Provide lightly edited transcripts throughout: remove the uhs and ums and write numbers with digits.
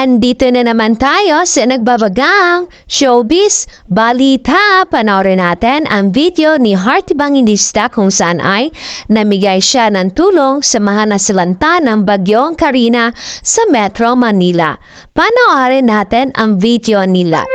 Andito na naman tayo sa nagbabagang showbiz balita. Panoorin natin ang video ni Heart Evangelista kung saan ay namigay siya ng tulong sa mga nasalanta ng bagyong Karina sa Metro Manila. Panoorin natin ang video nila.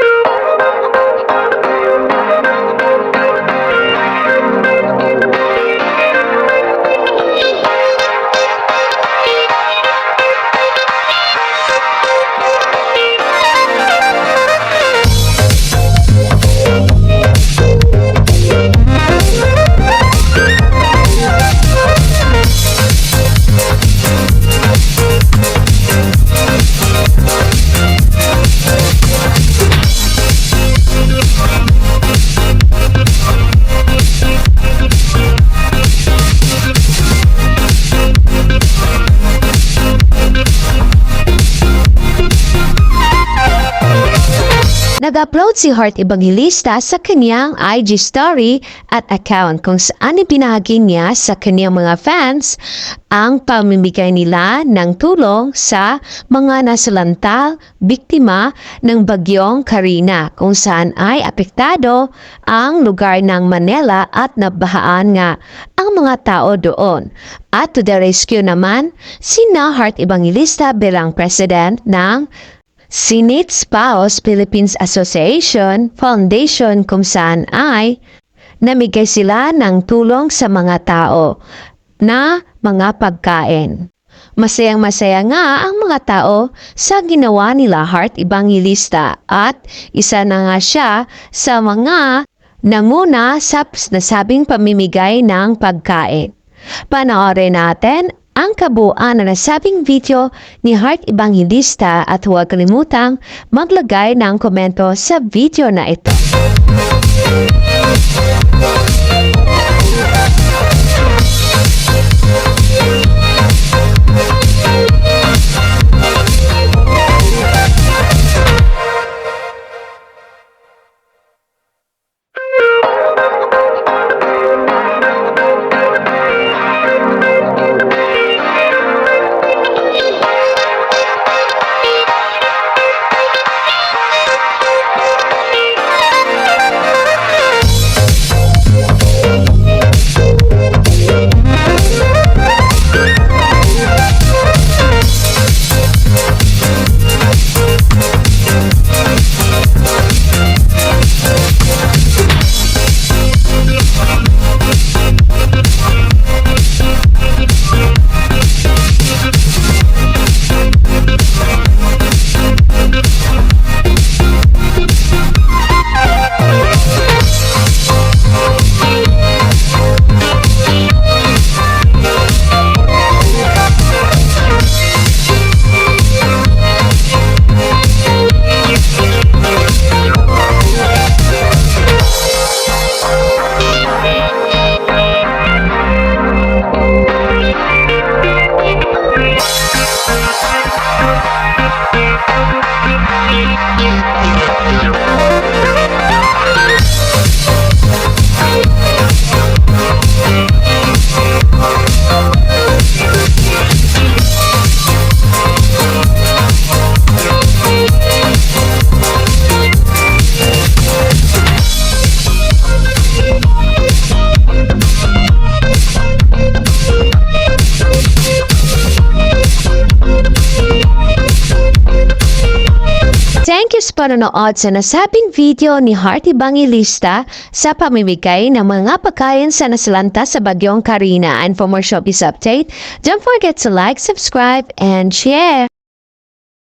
Nag-upload si Heart Evangelista sa kanyang IG story at account kung saan ipinahagi niya sa kanyang mga fans ang pamimigay nila ng tulong sa mga nasalanta biktima ng bagyong Karina kung saan ay apektado ang lugar ng Manila at nabahaan nga ang mga tao doon. At to the rescue naman, sina Heart Evangelista bilang president ng Senate Spouse Philippines Association Foundation kung saan ay namigay sila ng tulong sa mga tao na mga pagkain. Masayang-masaya nga ang mga tao sa ginawa nila Heart Evangelista at isa na nga siya sa mga nanguna sa nasabing pamimigay ng pagkain. Panoorin natin ang kabuuan na nasabing video ni Heart Evangelista at huwag kalimutang maglagay ng komento sa video na ito. Thank you sa panonood sa nasabing video ni Heart Evangelista sa pamimigay ng mga pagkain sa nasalanta sa bagyong Karina. And for more showbiz update, don't forget to like, subscribe, and share.